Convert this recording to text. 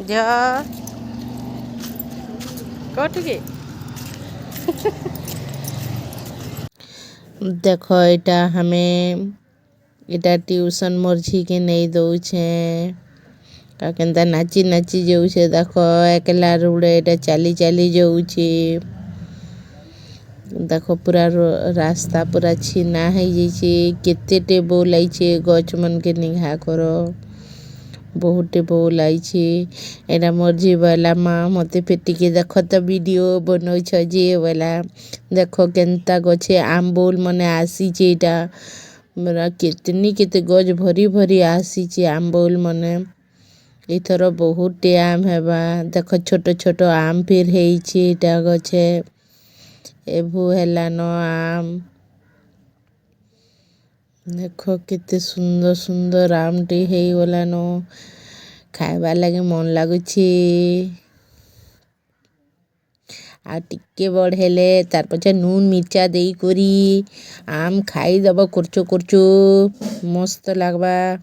ଝିଅ କୋଉଠିକି देख एटा हमें एटा ट्यूशन मोर झी के नहीं दौछे का केंता नाची नाची जाऊे देख एकला रुड़े एटा चाली चाली जाऊे देख पूरा रास्ता पूरा छीना है जाइए केते टे बोल आइछे गछ मन के निघा करो बहुत टे बोल आइछे एटा मोर झी वाला माँ मते फेटिके देख तो वीडियो बनौ जे वाला देख केंता गछे आम बोल मने आसीचे एटा मेरा कितनी केते गज भरी भरी आसीचे आम बोल मने इथर बहुत टे आम हेबा देख छोट छोट आम फिर हेइछे एटा गछे एभु हेला न आम देख केते सुंदर सुंदर आम टे हेइ वाला न खाइबा लगे मन लागुछे आ टिके बढ़ेले तार पछे नून मिर्चा देई करी आम खाई दब कुरचो कुरचो मस्त लागबा।